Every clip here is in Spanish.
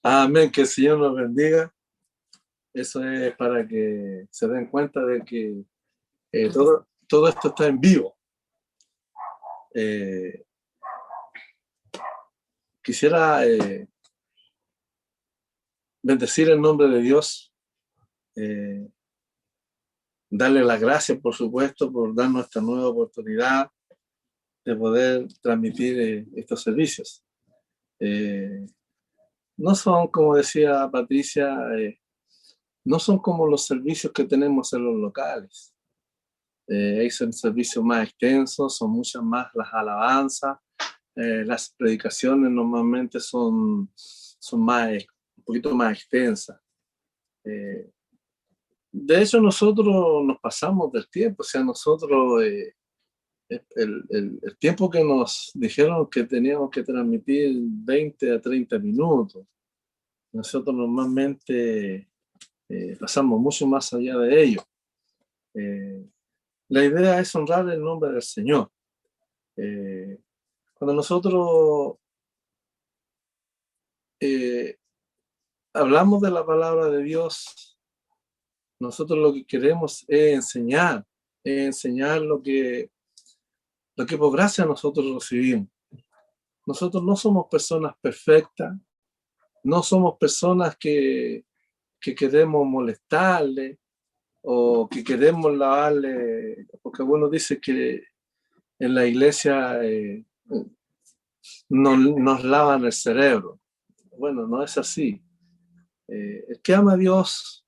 Amén, que el Señor nos bendiga. Eso es para que se den cuenta de que todo esto está en vivo. Quisiera bendecir el nombre de Dios, darle las gracias, por supuesto, por darnos esta nueva oportunidad de poder transmitir estos servicios. No son, como decía Patricia, no son como los servicios que tenemos en los locales. Son servicios más extensos, son muchas más las alabanzas, las predicaciones normalmente son más, un poquito más extensas. De hecho, nosotros nos pasamos del tiempo, o sea, nosotros, el tiempo que nos dijeron que teníamos que transmitir 20 a 30 minutos, nosotros normalmente pasamos mucho más allá de ello. La idea es honrar el nombre del Señor. Cuando nosotros hablamos de la palabra de Dios, nosotros lo que queremos es enseñar lo que por gracia nosotros recibimos. Nosotros no somos personas perfectas, no somos personas que queremos molestarle o que queremos lavarle, porque uno dice que en la iglesia nos lavan el cerebro. Bueno, no es así. El que ama a Dios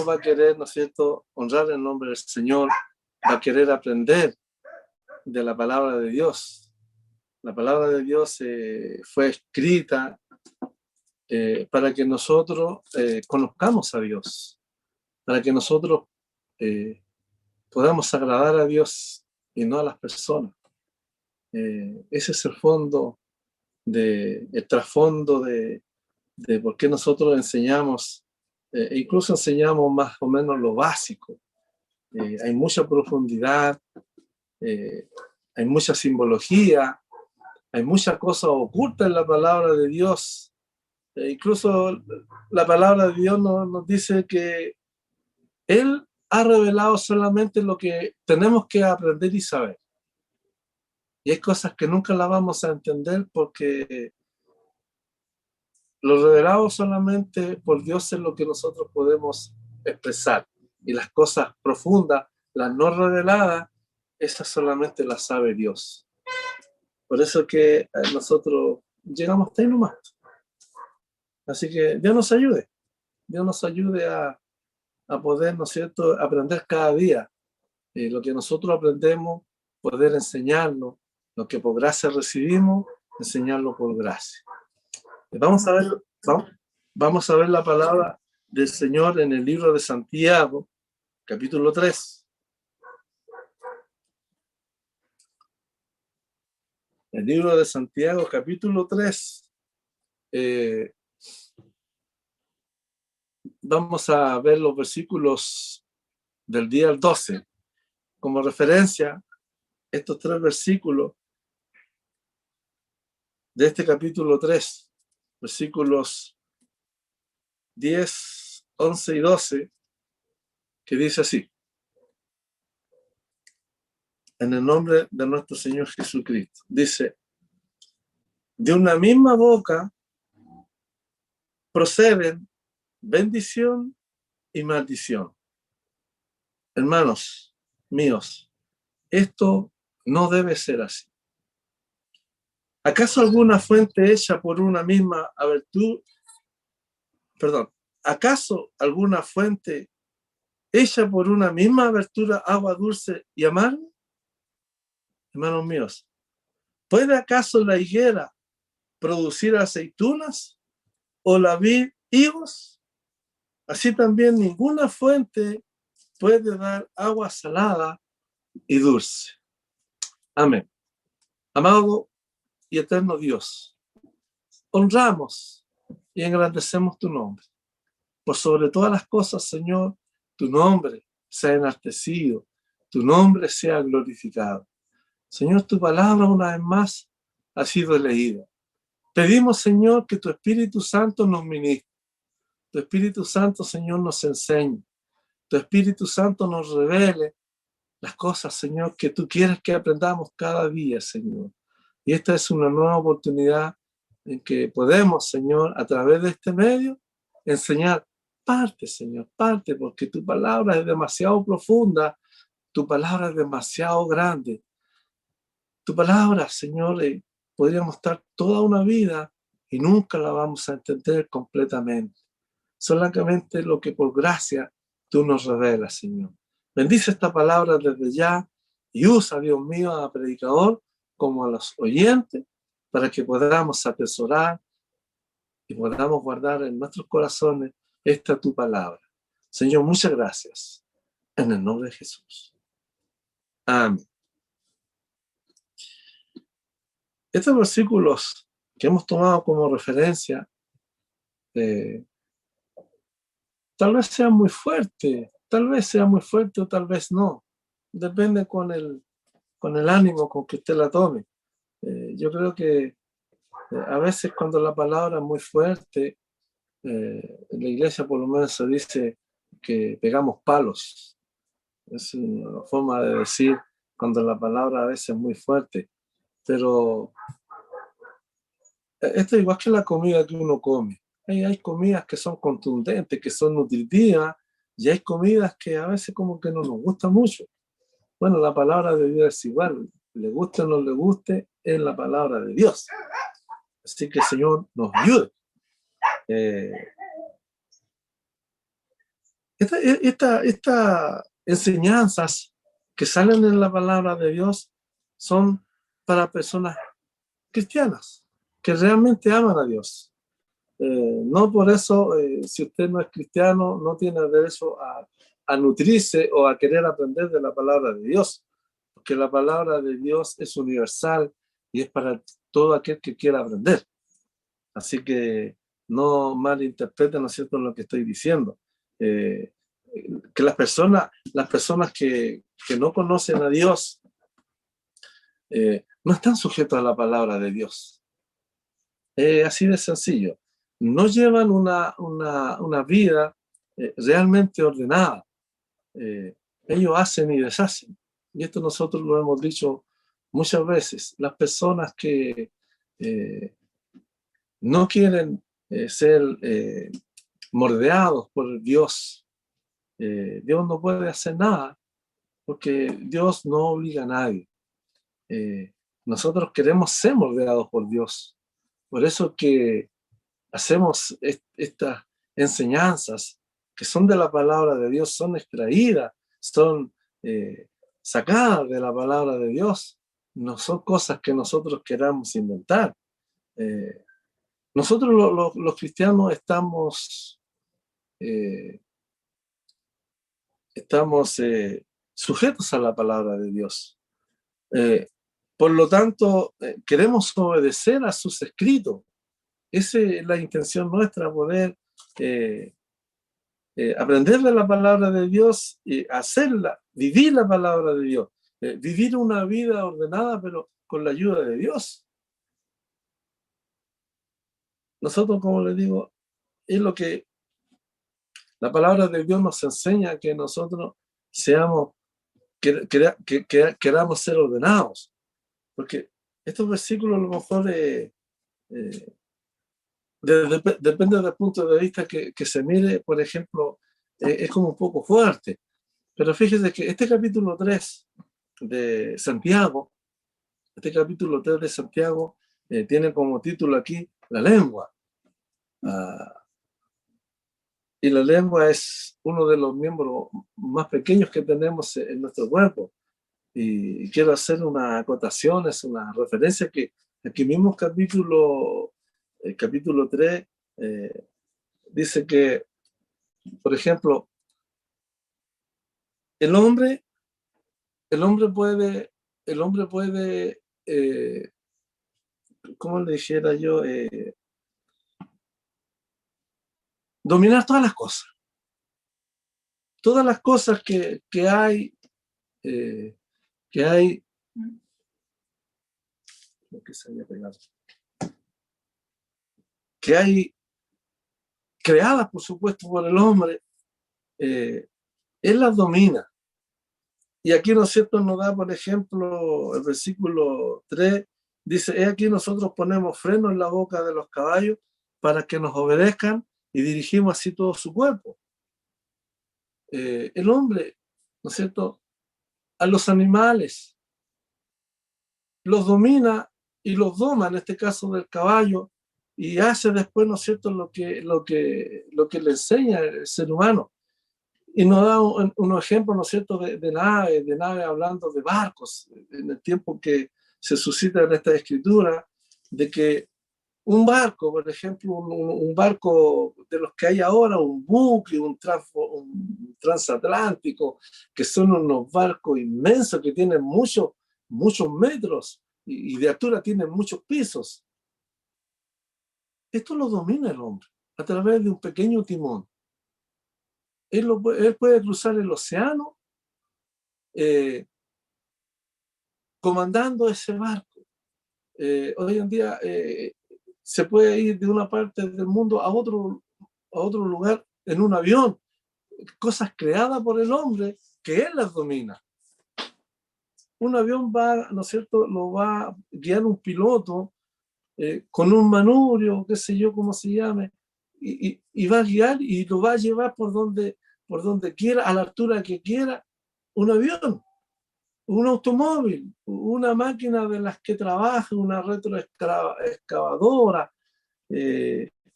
va a querer, ¿no es cierto?, honrar el nombre del Señor, va a querer aprender de la palabra de Dios. La palabra de Dios fue escrita para que nosotros conozcamos a Dios, para que nosotros podamos agradar a Dios y no a las personas. Ese es el fondo, el trasfondo de por qué nosotros enseñamos, incluso enseñamos más o menos lo básico. Hay mucha profundidad, hay mucha simbología, hay mucha cosa oculta en la palabra de Dios. Incluso la palabra de Dios nos dice que Él ha revelado solamente lo que tenemos que aprender y saber. Y hay cosas que nunca las vamos a entender porque lo revelado solamente por Dios es lo que nosotros podemos expresar. Y las cosas profundas, las no reveladas, esas solamente las sabe Dios. Por eso que nosotros llegamos hasta ahí nomás. Así que Dios nos ayude. Dios nos ayude a poder, ¿no es cierto?, aprender cada día. Lo que nosotros aprendemos, poder enseñarlo. Lo que por gracia recibimos, enseñarlo por gracia. Vamos a ver la palabra del Señor en el libro de Santiago, capítulo 3. El libro de Santiago, capítulo 3. Vamos a ver los versículos del 10 al 12. Como referencia, estos 3 versículos de este capítulo 3, versículos 10, 11 y 12, que dice así: en el nombre de nuestro Señor Jesucristo. Dice: de una misma boca proceden bendición y maldición. Hermanos míos, esto no debe ser así. ¿Acaso alguna fuente hecha por una misma ¿acaso alguna fuente hecha por una misma abertura agua dulce y amarga? Hermanos míos, ¿puede acaso la higuera producir aceitunas o la vid higos? Así también ninguna fuente puede dar agua salada y dulce. Amén. Amado y eterno Dios, honramos y engrandecemos tu nombre. Por sobre todas las cosas, Señor, tu nombre sea enaltecido, tu nombre sea glorificado. Señor, tu palabra una vez más ha sido leída. Pedimos, Señor, que tu Espíritu Santo nos ministre. Tu Espíritu Santo, Señor, nos enseñe. Tu Espíritu Santo nos revele las cosas, Señor, que tú quieres que aprendamos cada día, Señor. Y esta es una nueva oportunidad en que podemos, Señor, a través de este medio, enseñar parte, Señor, parte, porque tu palabra es demasiado profunda, tu palabra es demasiado grande. Tu palabra, Señor, podríamos estar toda una vida y nunca la vamos a entender completamente. Solamente lo que por gracia tú nos revelas, Señor. Bendice esta palabra desde ya y usa, Dios mío, a predicador como a los oyentes para que podamos atesorar y podamos guardar en nuestros corazones esta tu palabra. Señor, muchas gracias. En el nombre de Jesús. Amén. Estos versículos que hemos tomado como referencia tal vez sea muy fuerte o tal vez no. Depende con el ánimo con que usted la tome. Yo creo que a veces cuando la palabra es muy fuerte, en la iglesia por lo menos se dice que pegamos palos. Es una forma de decir cuando la palabra a veces es muy fuerte. Pero esto es igual que la comida que uno come. Hay comidas que son contundentes, que son nutritivas, y hay comidas que a veces como que no nos gusta mucho. Bueno, la palabra de Dios es igual. Le guste o no le guste, es la palabra de Dios. Así que el Señor nos ayude. Estas enseñanzas que salen en la palabra de Dios son para personas cristianas que realmente aman a Dios. No por eso, si usted no es cristiano, no tiene derecho a nutrirse o a querer aprender de la palabra de Dios, porque la palabra de Dios es universal y es para todo aquel que quiera aprender. Así que no malinterpreten, ¿no es cierto?, lo que estoy diciendo. Que las personas que no conocen a Dios no están sujetos a la palabra de Dios. Así de sencillo. No llevan una vida realmente ordenada. Ellos hacen y deshacen. Y esto nosotros lo hemos dicho muchas veces. Las personas que no quieren ser mordeados por Dios, Dios no puede hacer nada porque Dios no obliga a nadie. Nosotros queremos ser mordeados por Dios. Por eso que hacemos estas enseñanzas que son de la palabra de Dios, son extraídas, son sacadas de la palabra de Dios. No son cosas que nosotros queramos inventar. Nosotros los cristianos estamos sujetos a la palabra de Dios. Por lo tanto, queremos obedecer a sus escritos. Esa es la intención nuestra, poder aprender de la palabra de Dios y hacerla, vivir la palabra de Dios, vivir una vida ordenada, pero con la ayuda de Dios. Nosotros, como les digo, es lo que la palabra de Dios nos enseña, que nosotros seamos, queramos ser ordenados. Porque estos versículos a lo mejor depende del punto de vista que se mire, por ejemplo, es como un poco fuerte. Pero fíjese que este capítulo 3 de Santiago, tiene como título aquí la lengua. Y la lengua es uno de los miembros más pequeños que tenemos en nuestro cuerpo. Y quiero hacer una acotación, es una referencia que aquí mismo el capítulo 3, dice que, por ejemplo, el hombre puede, ¿cómo le dijera yo? Dominar todas las cosas. Todas las cosas que hay, que hay, lo que se había pegado. que hay, creadas por supuesto por el hombre, él las domina. Y aquí, ¿no es cierto?, nos da, por ejemplo, el versículo 3, dice, he aquí nosotros ponemos freno en la boca de los caballos para que nos obedezcan y dirigimos así todo su cuerpo. El hombre, ¿no es cierto?, a los animales los domina y los doma, en este caso del caballo, y hace después, ¿no es cierto?, lo que le enseña el ser humano. Y nos da unos ejemplos, ¿no es cierto?, de naves, hablando de barcos, en el tiempo que se suscita en esta escritura, de que un barco, por ejemplo, un barco de los que hay ahora, un buque, un transatlántico, que son unos barcos inmensos que tienen muchos metros y de altura tienen muchos pisos. Esto lo domina el hombre a través de un pequeño timón. Él puede cruzar el océano comandando ese barco. Hoy en día se puede ir de una parte del mundo a otro lugar en un avión, cosas creadas por el hombre que él las domina. Un avión va, ¿no es cierto?, lo va a guiar un piloto con un manubrio, qué sé yo, cómo se llame, y va a guiar y lo va a llevar por donde quiera, a la altura que quiera, un avión, un automóvil, una máquina de las que trabaja, una retroexcavadora,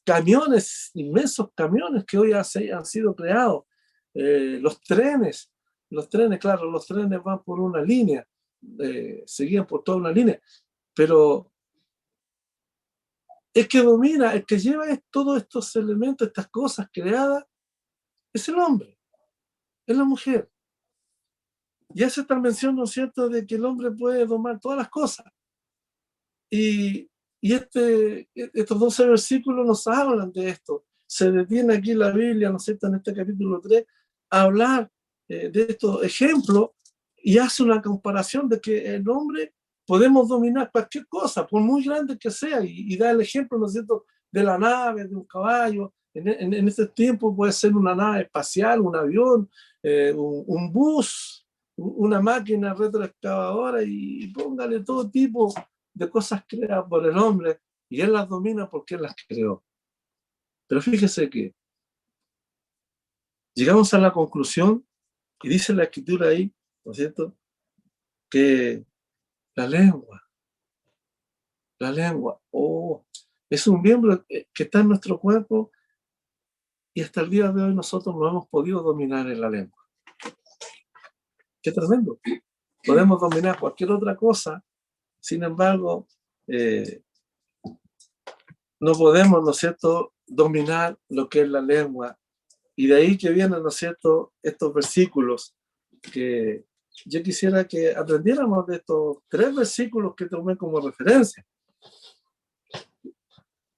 camiones, inmensos camiones que hoy han sido creados, los trenes, claro, los trenes van por una línea, seguían por toda una línea, pero el que domina, el que lleva todos estos elementos, estas cosas creadas, es el hombre, es la mujer. Y hace esta mención, ¿no es cierto?, de que el hombre puede domar todas las cosas. Y estos 12 versículos nos hablan de esto. Se detiene aquí la Biblia, ¿no es cierto?, en este capítulo 3, a hablar de estos ejemplos y hace una comparación de que el hombre podemos dominar cualquier cosa, por muy grande que sea, y da el ejemplo, ¿no es cierto?, de la nave, de un caballo. En este tiempo puede ser una nave espacial, un avión, un bus, una máquina retroexcavadora, y póngale todo tipo de cosas creadas por el hombre, y él las domina porque él las creó. Pero fíjese que llegamos a la conclusión, y dice la escritura ahí, ¿no es cierto?, que la lengua, es un miembro que está en nuestro cuerpo, y hasta el día de hoy nosotros no hemos podido dominar en la lengua. ¡Qué tremendo! Podemos dominar cualquier otra cosa, sin embargo, no podemos, ¿no es cierto?, dominar lo que es la lengua. Y de ahí que vienen, ¿no es cierto?, estos versículos que yo quisiera que aprendiéramos de estos 3 versículos que tomé como referencia.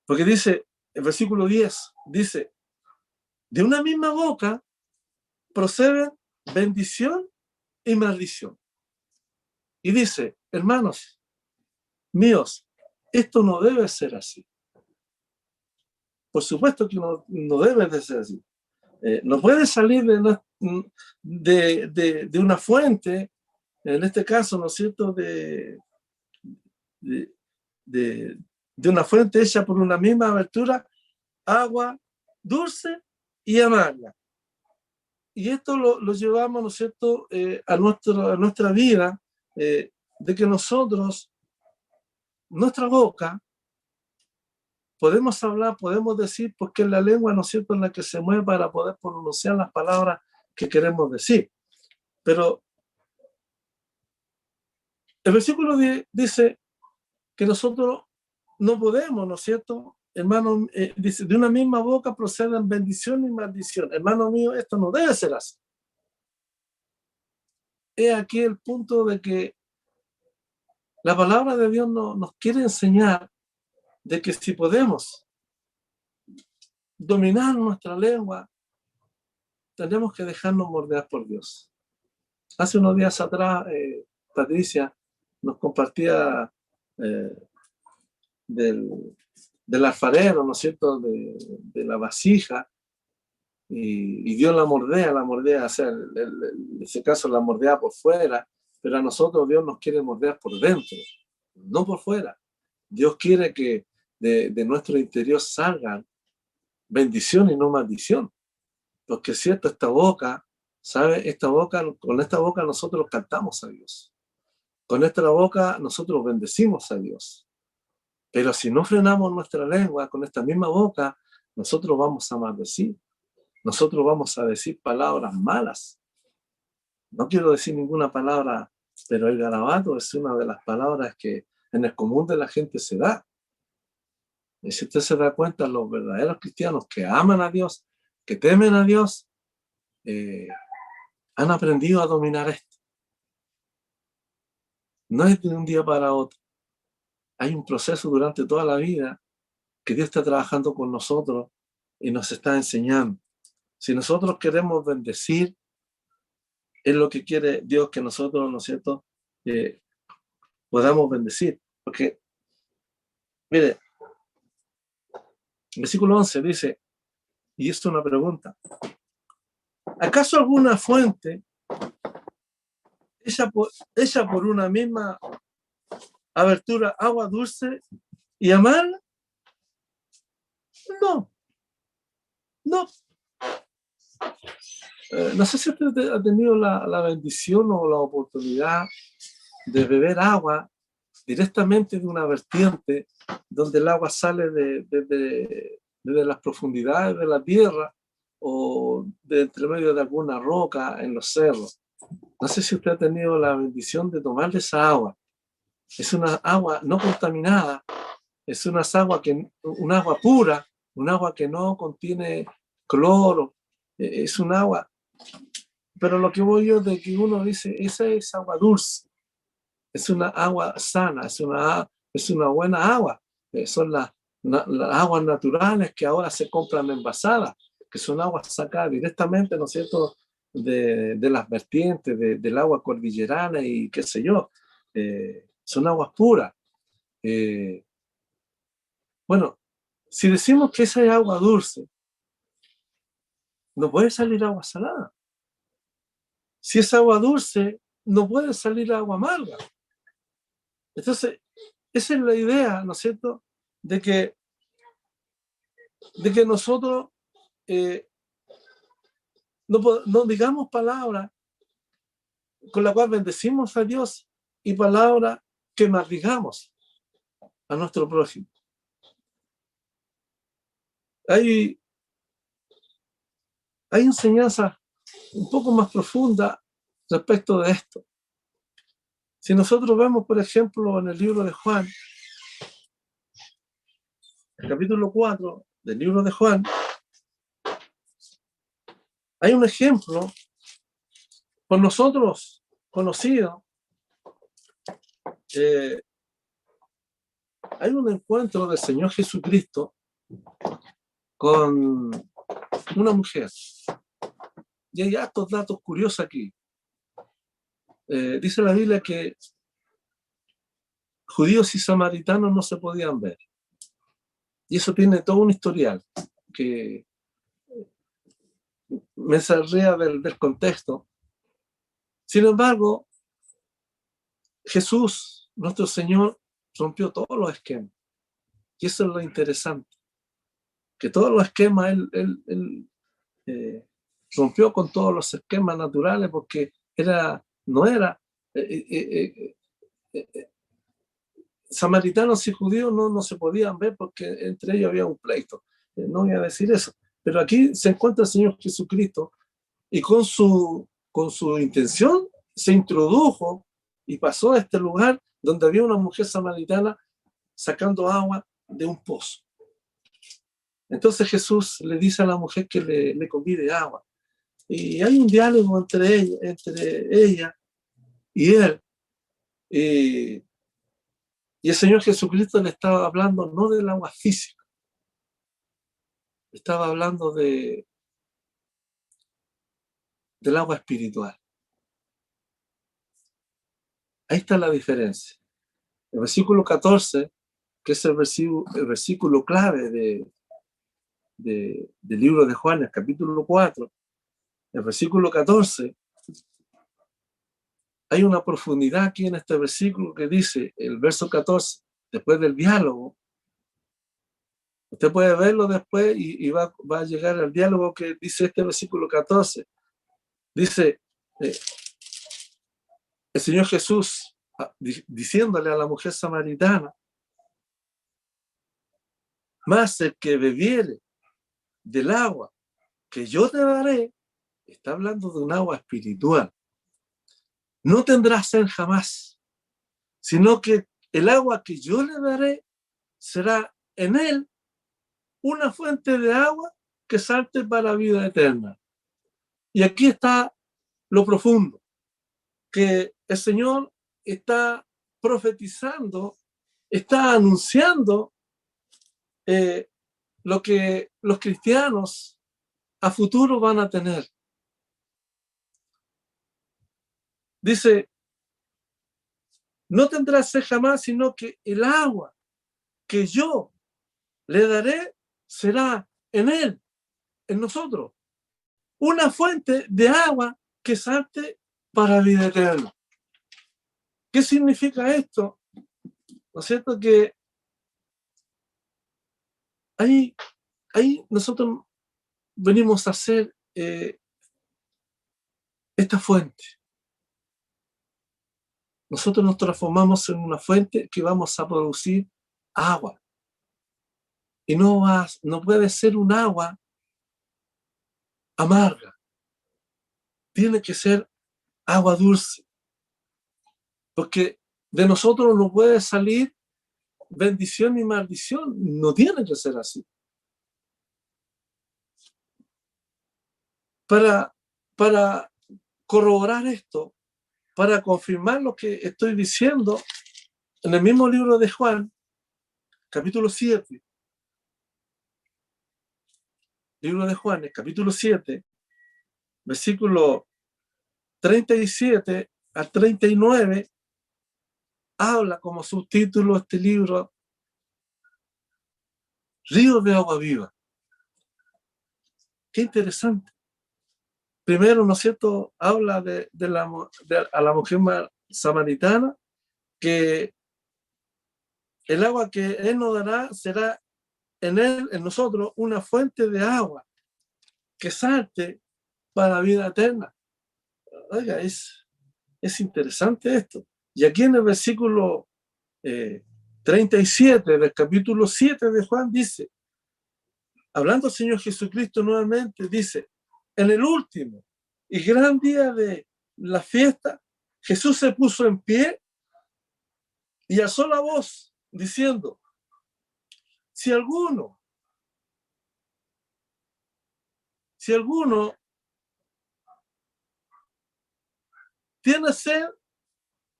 Porque dice, el versículo 10, dice, de una misma boca proceden bendición y maldición. Y dice, hermanos míos, esto no debe ser así. Por supuesto que no debe de ser así. No puede salir de una fuente, en este caso, ¿no es cierto?, de una fuente hecha por una misma abertura, agua dulce y amarga. Y esto lo llevamos, ¿no es cierto?, a nuestra vida, de que nosotros, nuestra boca, podemos hablar, podemos decir, porque es la lengua, ¿no es cierto?, en la que se mueve para poder pronunciar las palabras que queremos decir. Pero el versículo 10 dice que nosotros no podemos, ¿no es cierto? Hermano, dice, de una misma boca proceden bendición y maldición. Hermano mío, esto no debe ser así. Es aquí el punto de que la palabra de Dios nos quiere enseñar de que si podemos dominar nuestra lengua, tenemos que dejarnos morder por Dios. Hace unos días atrás, Patricia nos compartía del del alfarero, ¿no es cierto?, de la vasija, y Dios la mordea, o sea, en ese caso la mordea por fuera, pero a nosotros Dios nos quiere morder por dentro, no por fuera. Dios quiere que de nuestro interior salgan bendición y no maldición. Porque es cierto, esta boca, ¿sabe? Con esta boca nosotros cantamos a Dios. Con esta boca nosotros bendecimos a Dios. Pero si no frenamos nuestra lengua con esta misma boca, nosotros vamos a maldecir. Nosotros vamos a decir palabras malas. No quiero decir ninguna palabra, pero el garabato es una de las palabras que en el común de la gente se da. Y si usted se da cuenta, los verdaderos cristianos que aman a Dios, que temen a Dios, han aprendido a dominar esto. No es de un día para otro. Hay un proceso durante toda la vida que Dios está trabajando con nosotros y nos está enseñando. Si nosotros queremos bendecir, es lo que quiere Dios que nosotros, ¿no es cierto?, podamos bendecir. Porque, mire, el versículo 11 dice, y esto es una pregunta, ¿acaso alguna fuente hecha por una misma abertura agua dulce y amarga? No, no. No sé si usted ha tenido la bendición o la oportunidad de beber agua directamente de una vertiente donde el agua sale desde las profundidades de la tierra o de entre medio de alguna roca en los cerros. No sé si usted ha tenido la bendición de tomar de esa agua. Es una agua no contaminada, es un agua pura, un agua que no contiene cloro, es un agua. Pero lo que voy yo de que uno dice, esa es agua dulce, es una agua sana, es una buena agua. Son las aguas naturales que ahora se compran envasadas, que son aguas sacadas directamente, ¿no es cierto?, de las vertientes, del agua cordillerana y qué sé yo. Son aguas puras. Bueno, si decimos que esa es agua dulce, no puede salir agua salada. Si es agua dulce, no puede salir agua amarga. Entonces, esa es la idea, ¿no es cierto?, de que nosotros no digamos palabras con las cuales bendecimos a Dios y palabras que maldigamos a nuestro prójimo. Hay enseñanzas un poco más profundas respecto de esto. Si nosotros vemos, por ejemplo, en el libro de Juan, el capítulo 4 del libro de Juan, hay un ejemplo por nosotros conocido. Hay un encuentro del Señor Jesucristo con una mujer. Y hay estos datos curiosos aquí. Dice la Biblia que judíos y samaritanos no se podían ver. Y eso tiene todo un historial que me saldría del contexto. Sin embargo, Jesús, nuestro Señor, rompió todos los esquemas. Y eso es lo interesante. Que todos los esquemas él rompió con todos los esquemas naturales porque samaritanos y judíos no se podían ver porque entre ellos había un pleito. No voy a decir eso. Pero aquí se encuentra el Señor Jesucristo y con su intención se introdujo y pasó a este lugar donde había una mujer samaritana sacando agua de un pozo. Entonces Jesús le dice a la mujer que le convide agua. Y hay un diálogo entre ella y él. Y el Señor Jesucristo le estaba hablando no del agua física, estaba hablando del agua espiritual. Ahí está la diferencia. El versículo 14 que es el versículo clave del libro de Juan, el capítulo 4, el versículo 14, hay una profundidad aquí en este versículo que dice, el verso 14, después del diálogo, usted puede verlo después y va a llegar al diálogo que dice este versículo 14. Dice, el Señor Jesús diciéndole a la mujer samaritana, más el que bebiere del agua que yo te daré, está hablando de un agua espiritual, no tendrá sed jamás, sino que el agua que yo le daré será en él una fuente de agua que salte para la vida eterna. Y aquí está lo profundo, que el Señor está profetizando, está anunciando lo que los cristianos a futuro van a tener. Dice, no tendrá sed jamás, sino que el agua que yo le daré será en él, en nosotros, una fuente de agua que salte para la vida eterna. ¿Qué significa esto? ¿No es cierto? Que ahí nosotros venimos a hacer esta fuente. Nosotros nos transformamos en una fuente que vamos a producir agua. Y no puede ser un agua amarga. Tiene que ser agua dulce. Porque de nosotros no puede salir bendición ni maldición. No tiene que ser así. Para corroborar esto, para confirmar lo que estoy diciendo, en el mismo libro de Juan, capítulo 7, libro de Juan, el capítulo 7, versículo 37 al 39, habla como subtítulo este libro, Río de agua viva. Qué interesante. Primero, ¿no es cierto?, habla a la mujer samaritana, que el agua que Él nos dará será en Él, en nosotros, una fuente de agua que salte para la vida eterna. Oiga, es interesante esto. Y aquí en el versículo 37 del capítulo 7 de Juan dice, hablando el Señor Jesucristo nuevamente, dice, en el último y gran día de la fiesta, Jesús se puso en pie y alzó la voz diciendo, si alguno tiene sed,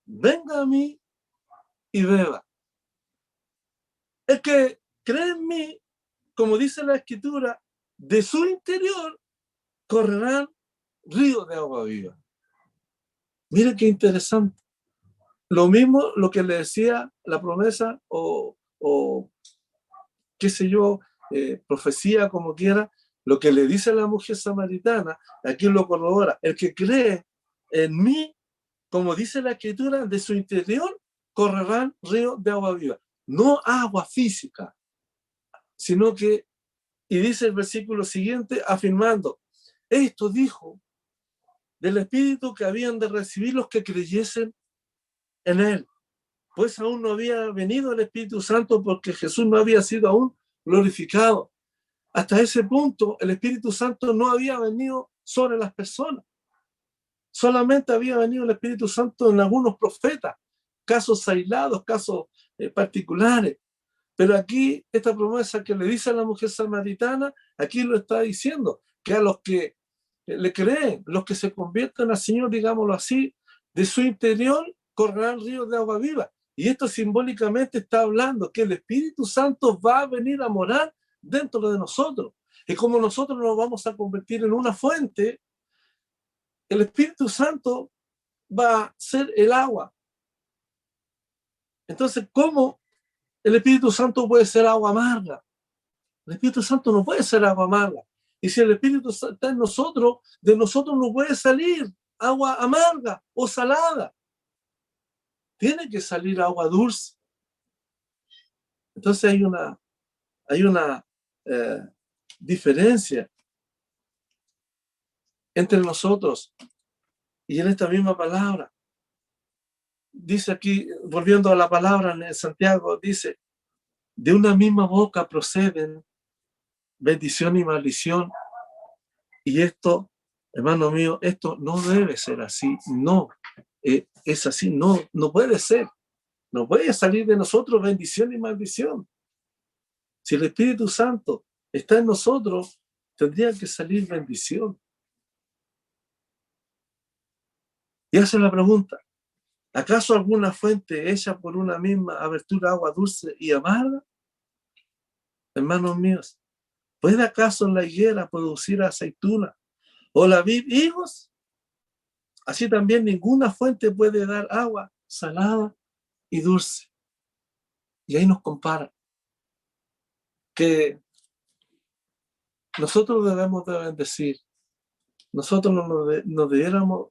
venga a mí y beba. El que cree en mí, como dice la Escritura, de su interior correrán ríos de agua viva. Mire qué interesante. Lo mismo lo que le decía la promesa o qué sé yo, profecía, como quiera, lo que le dice la mujer samaritana, aquí lo corrobora. El que cree en mí, como dice la Escritura, de su interior correrán ríos de agua viva. No agua física, sino que, y dice el versículo siguiente, afirmando, esto dijo del Espíritu que habían de recibir los que creyesen en Él. Pues aún no había venido el Espíritu Santo porque Jesús no había sido aún glorificado. Hasta ese punto, el Espíritu Santo no había venido sobre las personas. Solamente había venido el Espíritu Santo en algunos profetas, casos aislados, casos particulares. Pero aquí, esta promesa que le dice a la mujer samaritana, aquí lo está diciendo, que a los que le creen, los que se convierten al Señor, digámoslo así, de su interior correrán ríos de agua viva. Y esto simbólicamente está hablando que el Espíritu Santo va a venir a morar dentro de nosotros. Y como nosotros nos vamos a convertir en una fuente, el Espíritu Santo va a ser el agua. Entonces, ¿cómo El Espíritu Santo puede ser agua amarga. El Espíritu Santo no puede ser agua amarga. Y si el Espíritu está en nosotros, de nosotros no puede salir agua amarga o salada. Tiene que salir agua dulce. Entonces hay una diferencia entre nosotros y en esta misma palabra. Dice aquí, volviendo a la palabra en Santiago, dice, de una misma boca proceden bendición y maldición. Y esto, hermano mío, esto no debe ser así. No, es así, no puede ser. No puede salir de nosotros bendición y maldición. Si el Espíritu Santo está en nosotros, tendría que salir bendición. Y hace la pregunta, ¿acaso alguna fuente hecha por una misma abertura agua dulce y amarga? Hermanos míos, ¿puede acaso la higuera producir aceituna o la vid higos? Así también ninguna fuente puede dar agua salada y dulce. Y ahí nos compara que nosotros debemos de bendecir, nosotros no debiéramos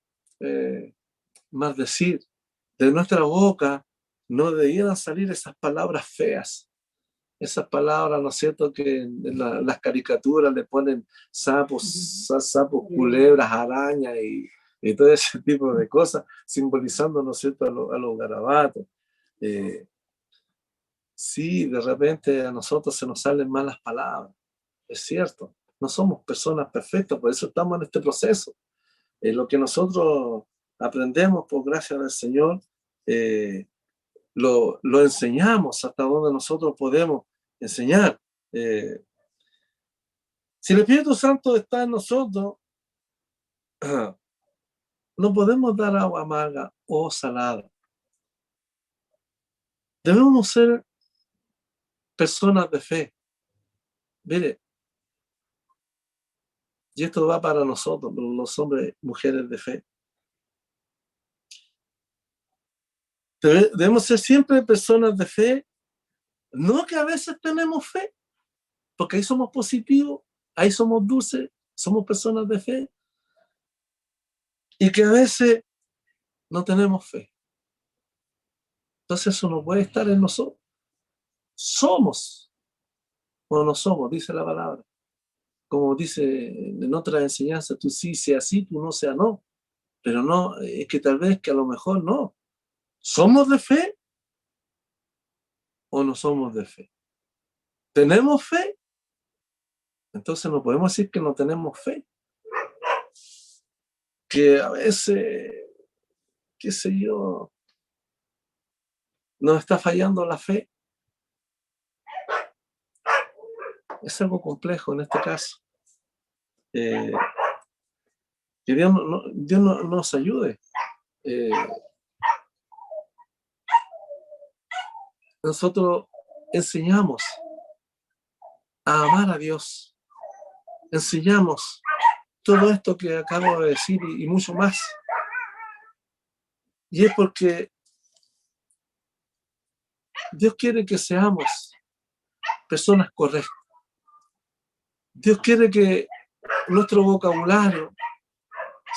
maldecir, de nuestra boca no debieran salir esas palabras feas, esas palabras, ¿no es cierto?, que en las caricaturas le ponen sapos, culebras, arañas y todo ese tipo de cosas, simbolizando, ¿no es cierto?, a los garabatos. Sí, de repente a nosotros se nos salen malas palabras, es cierto, no somos personas perfectas, por eso estamos en este proceso. Lo que nosotros aprendemos por gracia del Señor, lo enseñamos hasta donde nosotros podemos enseñar. Si el Espíritu Santo está en nosotros, no podemos dar agua amarga o salada. Debemos ser personas de fe. Mire, y esto va para nosotros, los hombres y mujeres de fe. Debemos ser siempre personas de fe, no que a veces tenemos fe, porque ahí somos positivos, ahí somos dulces, somos personas de fe, y que a veces no tenemos fe. Entonces eso no puede estar en nosotros. Somos o no somos, dice la palabra. Como dice en otras enseñanzas, tú sí sea sí, tú no sea no. Pero no, es que tal vez que a lo mejor no. ¿Somos de fe o no somos de fe? ¿Tenemos fe? Entonces no podemos decir que no tenemos fe. Que a veces, qué sé yo, nos está fallando la fe. Es algo complejo en este caso. Que Dios nos ayude. Nosotros enseñamos a amar a Dios. Enseñamos todo esto que acabo de decir y mucho más. Y es porque Dios quiere que seamos personas correctas. Dios quiere que nuestro vocabulario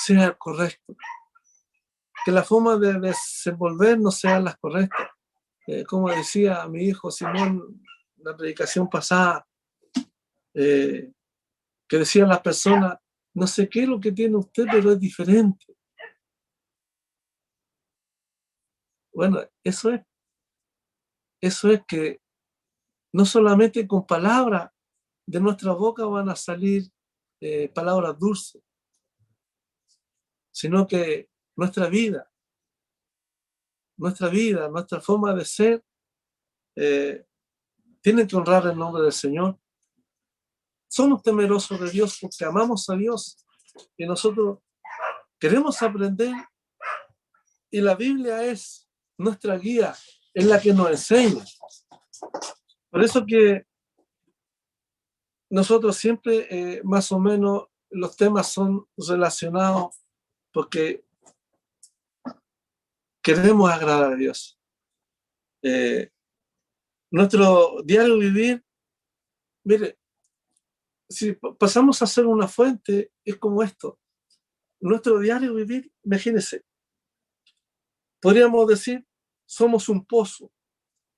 sea correcto. Que la forma de desenvolvernos sean las correctas. Como decía mi hijo Simón en la predicación pasada, que decían las personas, no sé qué es lo que tiene usted, pero es diferente. Bueno, eso es que no solamente con palabras de nuestra boca van a salir palabras dulces, sino que nuestra vida, nuestra forma de ser, tienen que honrar el nombre del Señor. Somos temerosos de Dios porque amamos a Dios y nosotros queremos aprender y la Biblia es nuestra guía, es la que nos enseña. Por eso que nosotros siempre más o menos los temas son relacionados porque queremos agradar a Dios. Nuestro diario vivir, mire, si pasamos a ser una fuente, es como esto. Nuestro diario vivir, imagínense, podríamos decir, somos un pozo,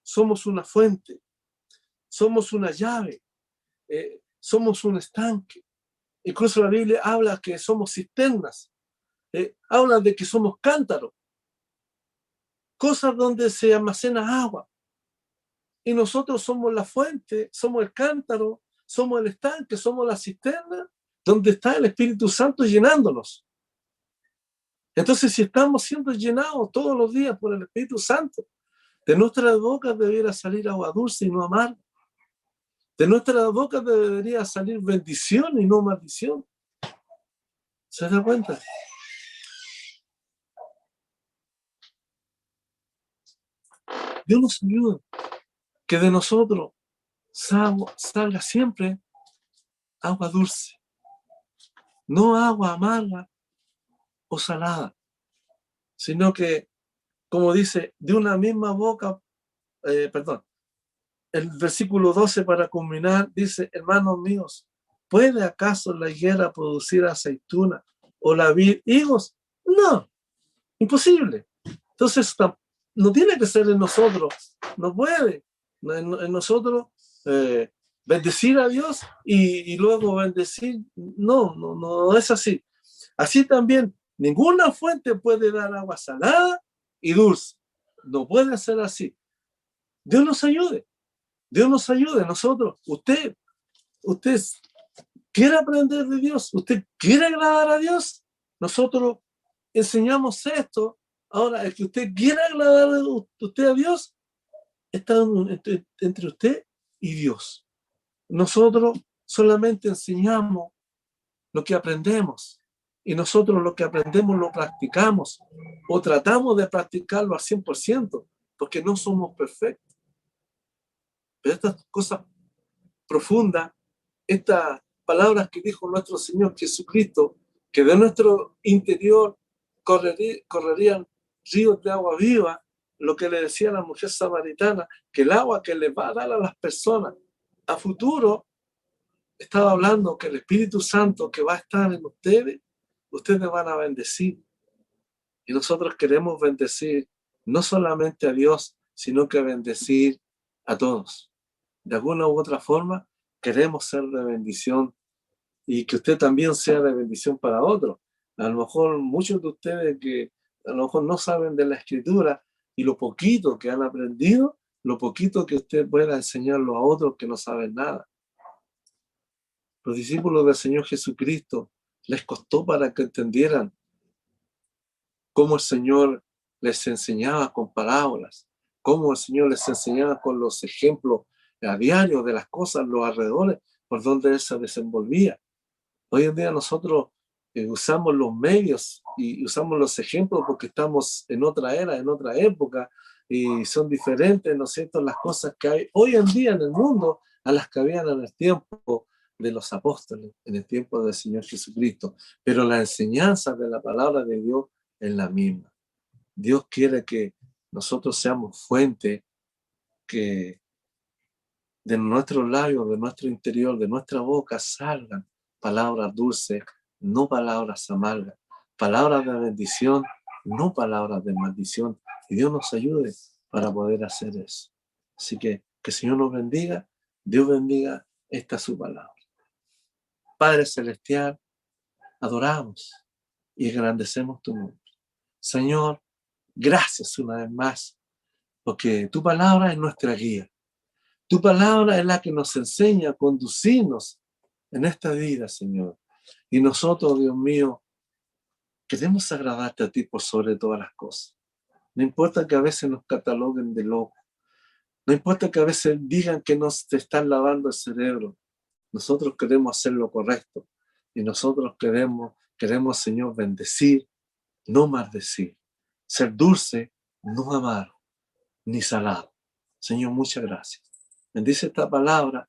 somos una fuente, somos una llave, somos un estanque. Incluso la Biblia habla que somos cisternas, habla de que somos cántaros, cosas donde se almacena agua. Y nosotros somos la fuente, somos el cántaro, somos el estanque, somos la cisterna, donde está el Espíritu Santo llenándonos. Entonces, si estamos siendo llenados todos los días por el Espíritu Santo, de nuestras bocas debería salir agua dulce y no amarga. De nuestras bocas debería salir bendición y no maldición. ¿Se da cuenta? Dios nos ayuda. Que de nosotros salga siempre agua dulce, no agua amarga o salada, sino que, como dice, de una misma boca, el versículo 12 para culminar, dice, hermanos míos, ¿puede acaso la higuera producir aceituna o la vid higos? No, imposible. Entonces, no tiene que ser en nosotros, no puede. En nosotros bendecir a Dios y luego bendecir, no es así. Así también, ninguna fuente puede dar agua salada y dulce. No puede ser así. Dios nos ayude. Dios nos ayude. Nosotros, usted quiere aprender de Dios, usted quiere agradar a Dios. Nosotros enseñamos esto. Ahora, el que usted quiera agradar a Dios, está entre usted y Dios. Nosotros solamente enseñamos lo que aprendemos y nosotros lo que aprendemos lo practicamos o tratamos de practicarlo al 100% porque no somos perfectos. Pero estas cosas profundas, estas palabras que dijo nuestro Señor Jesucristo, que de nuestro interior correrían ríos de agua viva, lo que le decía a la mujer samaritana, que el agua que le va a dar a las personas a futuro, estaba hablando que el Espíritu Santo que va a estar en ustedes van a bendecir. Y nosotros queremos bendecir no solamente a Dios, sino que bendecir a todos. De alguna u otra forma, queremos ser de bendición y que usted también sea de bendición para otros. A lo mejor muchos de ustedes que a lo mejor no saben de la Escritura y lo poquito que han aprendido, lo poquito que usted pueda enseñarlo a otros que no saben nada. Los discípulos del Señor Jesucristo les costó para que entendieran cómo el Señor les enseñaba con parábolas, cómo el Señor les enseñaba con los ejemplos a diario de las cosas, los alrededores, por donde Él se desenvolvía. Hoy en día nosotros usamos los medios y usamos los ejemplos porque estamos en otra era, en otra época, y son diferentes, ¿no es cierto?, las cosas que hay hoy en día en el mundo a las que habían en el tiempo de los apóstoles, en el tiempo del Señor Jesucristo. Pero la enseñanza de la palabra de Dios es la misma. Dios quiere que nosotros seamos fuente que de nuestros labios, de nuestro interior, de nuestra boca salgan palabras dulces, no palabras amargas, palabras de bendición, no palabras de maldición. Y Dios nos ayude para poder hacer eso. Así que el Señor nos bendiga, Dios bendiga esta su palabra. Padre Celestial, adoramos y engrandecemos tu nombre. Señor, gracias una vez más, porque tu palabra es nuestra guía. Tu palabra es la que nos enseña a conducirnos en esta vida, Señor. Y nosotros, Dios mío, queremos agradarte a ti por sobre todas las cosas. No importa que a veces nos cataloguen de locos. No importa que a veces digan que nos te están lavando el cerebro. Nosotros queremos hacer lo correcto. Y nosotros queremos, Señor, bendecir, no maldecir. Ser dulce, no amargo, ni salado. Señor, muchas gracias. Bendice esta palabra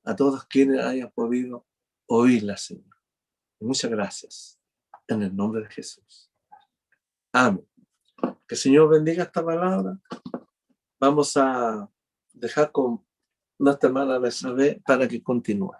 a todos quienes hayan podido oírla, Señor. Muchas gracias. En el nombre de Jesús. Amén. Que el Señor bendiga esta palabra. Vamos a dejar con nuestra hermana Betsabé para que continúe.